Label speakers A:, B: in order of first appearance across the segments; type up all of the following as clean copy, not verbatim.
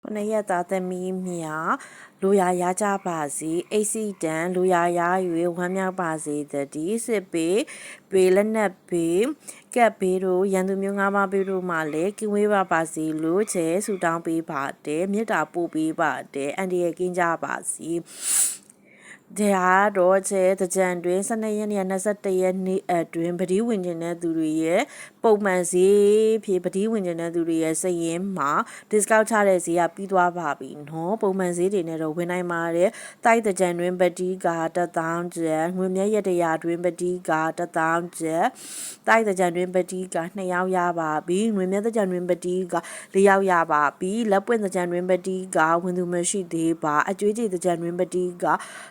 A: ခုနှစ်ရက်သားသမီးမြလိုရာရကြပါစေအိတ်စီတန်လိုရာရ၍ဝမ်းမြောက်ပါစေတည်းစစ်ပေလက်နက်ပေကပ်ဘေးတို့ရန်သူမျိုးငါးပါးဘေးတို့မှလည်းကင်းဝေးပါစေလို့ချေဆူတောင်းပေးပါတယ်မြတ်တာပို့ပေးပါတယ်အန်ဒီရဲ့ကင်းကြပါစေတရားတော်ချေတကြံတွင်12ရက်နေ့21ရက်နေ့အတွင်းပတိဝင်ကျင်တဲ့သူတွေရဲ့ပုံမှန်ဈေးဖြစ်ပတိဝင်ကျင်တဲ့သူတွေရဲ့စည်ရင်းမှာ discount ချတဲ့ဈေးကပြီးသွားပါပြီနော်ပုံမှန်ဈေးတွေနဲ့တော့ဝင်နိုင်ပါတယ်တိုက်တကြံတွင်ပတိက1000ကျပ်ငွေမြတ်ရတရားတွင်ပတိက1000ကျပ်တိုက်တကြံတွင်ပတိက2ယောက်ရပါပြီငွေမြတ်တကြံတွင်ပတိက4ယောက်ရပါပြီလက်ပွင့်တကြံတွင်ပတိကဝင်သူမရှိသေးပါအကျွေးကြေတကြံတွင်ပတိက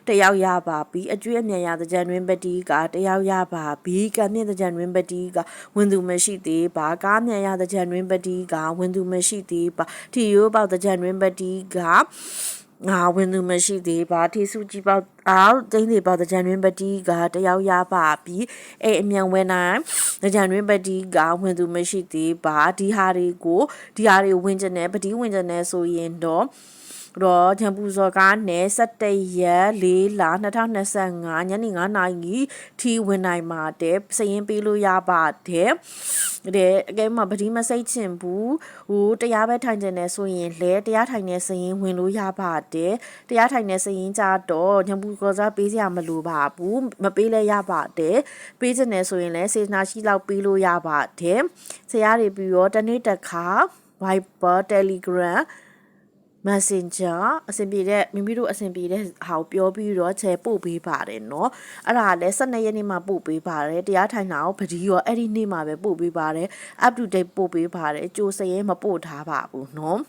A: 1ယောက်ရပါပြီအကျွေးအမြန်ရတကြံတွင်ပတိက1ယောက်ရပါပြီကံမြင့်တကြံတွင်ပတိကဝင်သူမရှိသေးပါကားမြန်ရတကြံတွင်ပတိကဝင်သူမရှိသေးပါထီရိုးပေါက်တကြံတွင်ပတိကဝင်သူမရှိသေးပါထီစုကြည့်ပေါက်အောင်တင်းတွေပေါက်တကြံတွင်ပတိကတယောက်ရပါပြီအမြန်ဝဲနိုင်တကြံတွင်ပတိကဝင်သူမရှိသေးပါဒီဟာတွေဝင်ကျင်တယ်ပတိဝင်ကျင်တယ်ဆိုရင်တော့ချမ်ပူစော်ကားနဲ့17ရက်4လ2025ညနေ9နာရီထိဝင်နိုင်ပါတယ်စရင်ပေးလို့ရပါတယ်အကဲမှာပတိမစိတ်ချင်ဘူးတရားပဲထိုင်ကျင်နေဆိုရင်လဲတရားထိုင်နေစရင်ဝင်လို့ရပါတယ်တရားထိုင်နေစရင်ကြတော့ချမ်ပူစော်စားပေးစရာမလိုပါဘူးမပေးလဲရပါတယ်ပေးချင်နေဆိုရင်လဲစေနာရှိလောက်ပေးလို့ရပါတယ်ဆရာတွေပြီးတော့တနေ့တစ်ခါ Viber Telegram Messenger အဆင်ပြေတဲ့မိမိတို့အဆင်ပြေတဲ့ဟာကိုပြောပြီးတော့ချဲပို့ပေးပါတယ်เนาะအဲ့ဒါလည်း12ရက်နေ့မှာပို့ပေးပါတယ်တရားထိုင်တာကိုပတိရောအဲ့ဒီနေ့မှာပဲပို့ပေးပါတယ် up to date ပို့ပေးပါတယ်ကြိုစရဲမပို့ထားပါဘူးเนาะ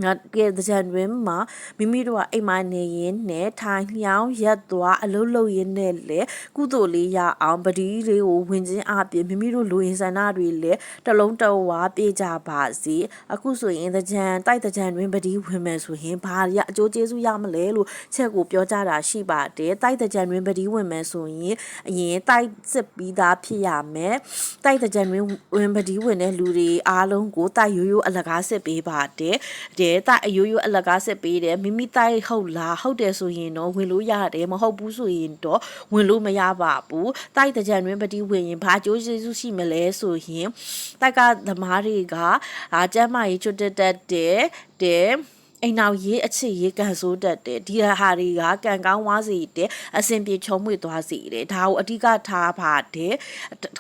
A: ငါကဲတကြံတွင်မှာမိမိတို့ကအိမ်မနေရင်နဲ့ထိုင်လျောင်းရက်သွားအလုပ်လုပ်ရင်းနဲ့လေကုသိုလ်လေးရအောင်ပတိလေးကိုဝင်ချင်းအပြင်မိမိတို့လူရင်ဆန္ဒတွေလည်းတလုံးတဝါပြေးကြပါစေအခုဆိုရင်တကြံတိုက်တကြံတွင်ပတိဝင်မယ်ဆိုရင်ဘာရအကျိုးကျေးဇူးရမလဲလို့ချက်ကိုပြောကြတာရှိပါတယ်တိုက်တကြံတွင်ပတိဝင်မယ်ဆိုရင်အရင်တိုက်စစ်ပြီးသားဖြစ်ရမယ်တိုက်တကြံတွင်ဝင်ပတိဝင်တဲ့လူတွေအားလုံးကိုတိုက်ရိုးရိုးအလကားစစ်ပေးပါတယ်တိုက်အယိုးယိုးအလကားစစ်ပေးတယ်မိမိတိုက်ဟုတ်လားဟုတ်တယ်ဆိုရင်တော့ဝင်လို့ရတယ်မဟုတ်ဘူးဆိုရင်တော့ဝင်လို့မရပါဘူးတိုက်တကြံတွင်ပတိဝင်ရင်ဘာကျိုးကျေးဇူးရှိမလဲဆိုရင်တိုက်ကသမားတွေကကျမ်းမာရေးချွတ်တက်တဲ့အိမ်နောက်ရေးအချစ်ရေးကန်ဆိုးတတ်တယ်ဒီဟာတွေကကံကောင်းဝါစီတဲ့အစဉ်ပြေချုံမွေသွားစီတယ်ဒါကိုအဓိကထားပါတယ်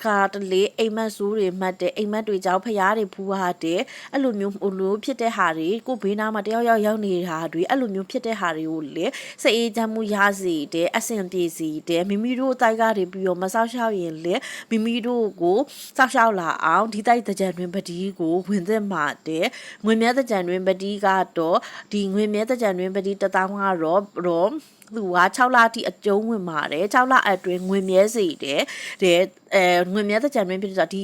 A: ခါတလေအိမ်မက်ဆိုးတွေမှတ်တယ်အိမ်မက်တွေကြောင့်ဖျားတွေဖူးဟာတယ်အဲ့လိုမျိုးဖြစ်တဲ့ဟာတွေကိုဘေးနားမှာတယောက်ရောက်နေတာတွေအဲ့လိုမျိုးဖြစ်တဲ့ဟာတွေကိုလေစိတ်အေးချမ်းမှုရစီတယ်အစဉ်ပြေစီတယ်မိမိတို့တိုက်ကတွေပြီးတော့မဆောက်ရှောက်ရင်လေမိမိတို့ကိုဆောက်ရှောက်လာအောင်ဒီတိုက်တကြံတွင်ပတိကိုဝင်သက်မှာတယ်ငွေမြတ်တကြံတွင်ပတိကတော့ဒီငွေမြဲတကြံတွင်ပတိ1000ကတော့သူက6လအထိအကျုံးဝင်ပါတယ်6လအတွင်းငွေမြဲစီတယ်ငွေမြဲတကြံတွင်ဖြစ်တော့ဒီ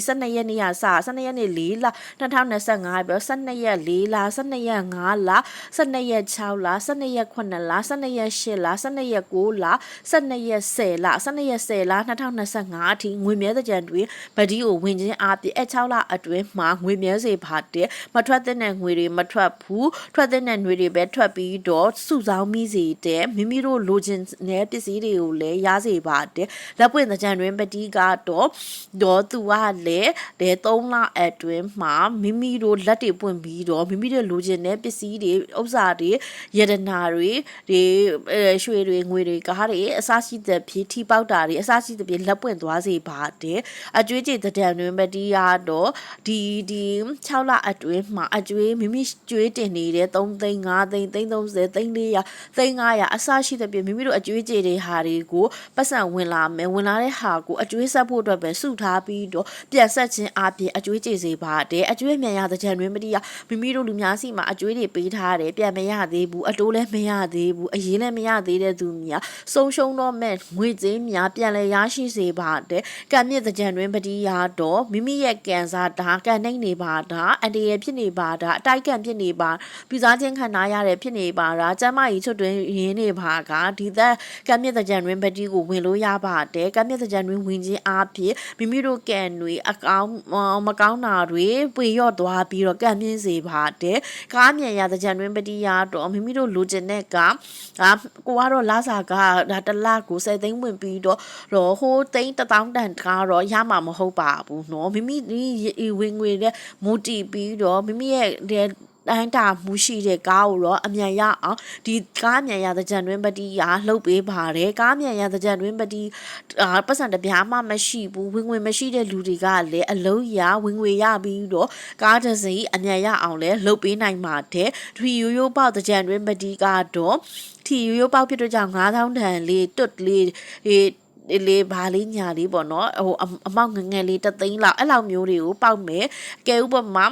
A: 12ရက်နေ့ကစ12ရက်နေ့4လ2025ပြော12ရက်4လ12ရက်5လ12ရက်6လ12ရက်9လ12ရက်8လ12ရက်9လ12ရက်10လ12ရက်10လ2025အထိငွေမြဲတကြံတွင်ပတိကိုဝင်ခြင်းအပြင်6လအတွင်းမှာငွေမြဲစေပါတယ်မထွက်တဲ့ငွေတွေမထွက်ဘူးထွက်တဲ့ငွေတွေပဲထွက်ပြီးတော့စုဆောင်းမိစေမိမိတို့လိုချင်တဲ့ပစ္စည်းတွေကိုလည်းရစေပါတယ်လက်ပွင့်တကြံတွင်ပတိကတော့သူကလည်း3လအတွင်းမှာမိမိတို့လက်တွေပွင့်ပြီးတော့မိမိတို့လိုချင်တဲ့ပစ္စည်းတွေဥစ္စာတွေယတနာတွေရွှေတွေငွေတွေကားတွေအစရှိတဲ့ဖြစ်ထိပေါက်တာတွေအစရှိတဲ့ဖြစ်လက်ပွင့်သွားစေပါတယ်အကျွေးကြေတကြံတွင်ပတိကတော့ဒီ6လအတွင်းမှာအကျွေးမိမိကျွေးတင်နေတဲ့3သိန်း5သိန်း330သိန်း400အစရှိတဲ့ပြမိမိတို့အကျွေးကြေတွေဟာတွေကိုပတ်စံဝင်လာမယ်ဝင်လာတဲ့ဟာကိုအကျွေးဆက်ဖို့အတွက်ပဲစုထားပြီးတော့ပြန်ဆက်ခြင်းအပြင်အကျွေးကြေစေပါတယ်အကျွေးမြန်ရတဲ့ကြံတွင်မတိရမိမိတို့လူများစီမှာအကျွေးတွေပေးထားတယ်ပြန်မရသေးဘူးအတိုးလည်းမရသေးဘူးအရင်လည်းမရသေးတဲ့သူများဆုံးရှုံးတော့မဲ့ငွေကြေးများပြန်လဲရရှိစေပါတယ်ကံမြင့်တဲ့ကြံတွင်ပတိရတော့မိမိရဲ့ကံစားဒါကံနိုင်နေပါတာအတရဖြစ်နေပါတာအတိုက်ကံဖြစ်နေပါပြည်စားခြင်းခံထားရတဲ့ဖြစ်နေပါတာကျမ်းမာရေးချွတ်တွင်ရ ရင်းနေပါကဒီသက်ကမ်းမြတကြံတွင်ပတိကိုဝင်လို့ရပါတယ်ကမ်းမြတကြံတွင်ဝင်ခြင်းအဖြစ်မိမိတို့ကံတွေအကောင်းမကောင်းတာတွေပွေရော့သွားပြီးတော့ကံမြင့်စေပါတယ်ကားမြန်ရတကြံတွင်ပတိရတော့မိမိတို့လိုချင်တဲ့ကကိုကတော့လာစာကဒါတလကို10သိန်းဝင်ပြီးတော့ဟိုသိန်း1000တန်ကတော့ရမှာမဟုတ်ပါဘူးเนาะမိမိဝင်ငွေနဲ့မူတည်ပြီးတော့မိမိရဲ့တိုင်းတာမှုရှိတဲ့ကားကိုတော့အမြန်ရအောင်ဒီကားအမြန်ရတဲ့ကြံတွင်ပတိရလှုပ်ပေးပါတယ်ကားအမြန်ရတဲ့ကြံတွင်ပတိပတ်စံတပြားမှမရှိဘူးဝင်ငွေမရှိတဲ့လူတွေကလည်းအလုံးရဝင်ငွေရပြီးတော့ကားတစ်စီးအမြန်ရအောင်လဲလှုပ်ပေးနိုင်ပါတယ်ထီရိုးရိုးပေါက်တဲ့ကြံတွင်ပတိကတော့ထီရိုးရိုးပေါက်ဖြစ်တဲ့ကြောင့်9000တန်လေးတွတ်လေးလေဘာလေးညာလေးပေါ့နော်ဟိုအမောက်ငငယ်လေး3သိန်းလောက်အဲ့လောက်မျိုးတွေကိုပေါက်မယ်ကဲဥပမာ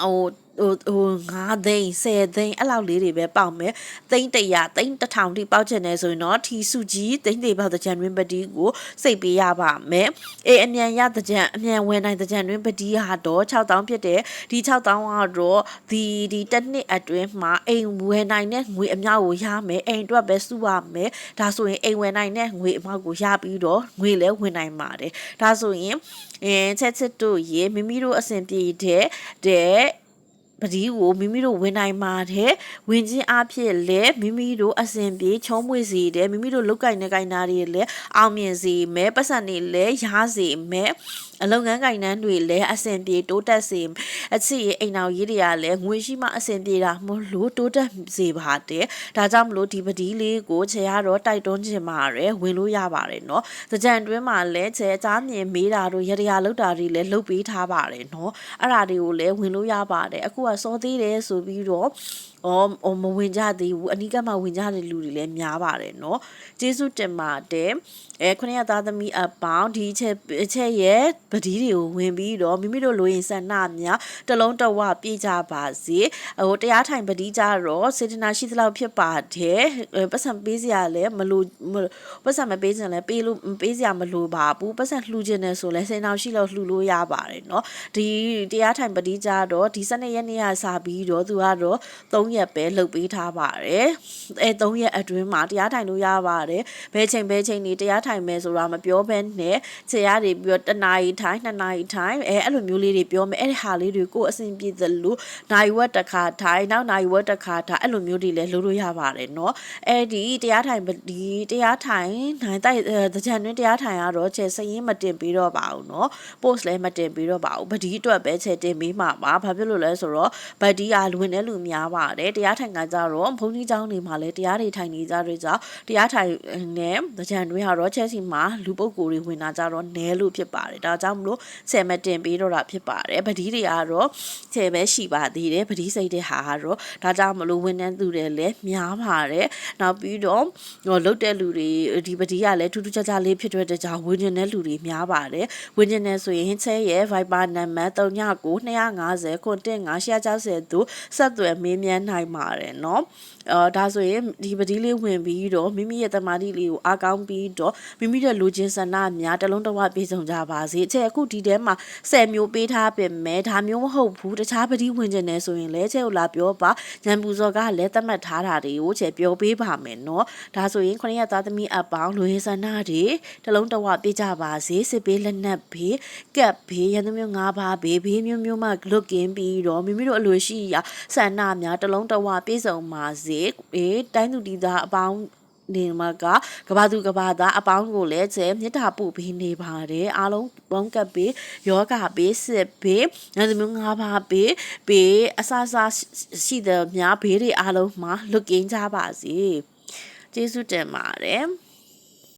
A: ဟို9သိန်း10သိန်းအဲ့လောက်လေးတွေပဲပေါက်မယ်သိန်း100သိန်း1000ထိပေါက်ချင်တယ်ဆိုရင်တော့ထီစုကြီးသိန်းတွေပေါက်တဲ့ကြံတွင်ပတိကိုစိတ်ပေးရပါမယ်အမြန်ရတဲ့ကြံအမြန်ဝယ်နိုင်တဲ့ကြံတွင်ပတိဟာတော့6000ဖြစ်တယ်ဒီ6000ကတော့ဒီတစ်နှစ်အတွင်းမှာအိမ်ဝယ်နိုင်တဲ့ငွေအမြောက်ကိုရမယ်အိမ်အတွက်ပဲစုရမယ်ဒါဆိုရင်အိမ်ဝယ်နိုင်တဲ့ငွေအမြောက်ကိုရပြီးတော့ငွေလည်းဝင်နိုင်ပါတယ်ဒါဆိုရင်ချက်တို့ရေမိမိတို့အဆင်ပြေတဲ့ပဒီကိုမိမိတို့ဝင်နိုင်ပါတယ်ဝင်ခြင်းအဖြစ်လည်းမိမိတို့အစဉ်ပြေချုံးမွေစေတယ်မိမိတို့လုတ်ကင်နေကင်နာတွေလည်းအောင်မြင်စေမယ်ပတ်စံတွေလည်းရစေမယ်အလုပ်ငန်းကိုင်နှန်းတွေလည်းအစဉ်ပြေတိုးတက်စေအချစ်ရဲ့အိမ်တော်ရေးတွေကလည်းငွေရှိမှအစဉ်ပြေတာမလို့တိုးတက်စေပါတယ်ဒါကြောင့်မလို့ဒီပဒီလေးကိုခြေရတော့တိုက်တွန်းခြင်းပါတယ်ဝင်လို့ရပါတယ်เนาะတကြံတွင်းမှာလည်းခြေအသားမြင်မေးတာတို့ရရလုတ်တာတွေလည်းလုတ်ပေးထားပါတယ်เนาะအဲ့ဒါတွေကိုလည်းဝင်လို့ရပါတယ်အခုကစောသေးတယ်ဆိုပြီးတော့မဝင်ကြသေးဘူးအနီးကမှဝင်ကြတဲ့လူတွေလည်းများပါတယ်เนาะကျေးဇူးတင်ပါတယ်ခုနှစ်သားသမီးအပေါင်းဒီချက်ရဲ့ပဒီတွေကိုဝင်ပြီးတော့မိမိတို့လိုရင်ဆန္ဒများတလုံးတဝပြေးကြပါစေတရားထိုင်ပဒီကြတော့စေတနာရှိသလောက်ဖြစ်ပါတယ်ပတ်စံပေးစရာလည်းမလိုပတ်စံမပေးစရာလည်းပေးစရာမလိုပါဘူးပတ်စံလှူခြင်းနဲ့ဆိုလဲစေနာရှိလို့လှူလို့ရပါတယ်เนาะဒီတရားထိုင်ပဒီကြတော့ဒီ12ရက်နေ့ကစပြီးတော့သူကတော့3ရက်ပဲလှုပ်ပေးထားပါတယ်3ရက်အတွင်းမှာတရားထိုင်လို့ရပါတယ်ဘယ်ချိန်နေတရားထိုင်မယ်ဆိုတာမပြောဘဲနဲ့ခြေရတွေပြီးတော့1နာရီထိုင်2နာရီထိုင်အဲ့လိုမျိုးလေးတွေပြောမယ်အဲ့ဒီဟာလေးတွေကိုအဆင်ပြေသလိုနိုင်ဝက်တစ်ခါထိုင်နောက်နိုင်ဝက်တစ်ခါထိုင်အဲ့လိုမျိုးတွေလည်းလုပ်လို့ရပါတယ်เนาะအဲ့ဒီတရားထိုင်နိုင်တိုက်တကြံတွင်တရားထိုင်ရတော့ခြေစရင်မတင်ပြီးတော့ပါဘူးเนาะ post လည်းမတင်ပြီးတော့ပါဘူးဗဒီအတွက်ပဲခြေတင်ပြီးမှာပါဘာဖြစ်လို့လဲဆိုတော့ဗဒီအားလွင်တဲ့လူများပါတယ်တရားထိုင်ကကြတော့ဘုန်းကြီးကျောင်းတွေမှာလည်းတရားတွေထိုင်နေကြတဲ့ကြောင့်တရားထိုင်နဲ့တကြံတွင်ကတော့ချက်စီမှာလူပုဂ္ဂိုလ်တွေဝင်လာကြတော့နဲလို့ဖြစ်ပါတယ်ဒါကြောင့်မလို့ဆယ်မတင်ပြီးတော့တာဖြစ်ပါတယ်ပဒီတွေကတော့ဆယ်ပဲရှိပါသေးတယ်ပဒီစိတ်တဲ့ဟာကတော့ဒါကြောင့်မလို့ဝင်နှန်းသူတွေလည်းများပါတယ်နောက်ပြီးတော့လုတ်တဲ့လူတွေဒီပဒီကလည်းထူးထူးခြားခြားလေးဖြစ်တဲ့ကြောင့်ဝင်နေတဲ့လူတွေများပါတယ်ဝင်နေဆိုရင်ချဲရဲ့ Viber နံပါတ်399250960တို့ဆက်သွယ်မေးမြန်းနိုင်ပါတယ်เนาะဒါဆိုရင်ဒီပဒီလေးဝင်ပြီးတော့မိမိရဲ့တမာတိလေးကိုအားကောင်းပြီးတော့မိမိရဲ့လူချင်းဆန္ဒများတလုံးတဝပြေဆုံးကြပါစေအချက်အခုဒီထဲမှာ10မျိုးပေးထားပြင်မဲ့ဒါမျိုးမဟုတ်ဘူးတခြားပဒီဝင်ကျင်နေဆိုရင်လည်းချက်ကိုလာပြောပါညံပူစော်ကလည်းသတ်မှတ်ထားတာတွေကိုချက်ပြောပေးပါမယ်เนาะဒါဆိုရင်9ရက်သားသမီးအပေါင်းလူရင်းဆန္ဒတွေတလုံးတဝပြေကြပါစေစစ်ပေးလက်နက်ဘေးကပ်ဘေးရန်သူမျိုး5ပါးဘေးမျိုးမှလွတ်ကင်းပြီးတော့မိမိတို့အလိုရှိရာဆန္ဒများတလုံးတဝပြေဆုံးပါစေတိုင်းသူတီသားအပေါင်းနေမှာကဘာသူကဘာသားအပေါင်းကိုလည်းကျဲမြတ်တာပို့ပေးနေပါတယ်အားလုံးပေါင်းကပ်ပေးယောဂပေးစစ်ပေးညသမီး5ပါးပေးအဆအဆရှိတဲ့များဘေးတွေအားလုံးမှာလွတ်ကင်းကြပါစေကျေးဇူးတင်ပါတယ်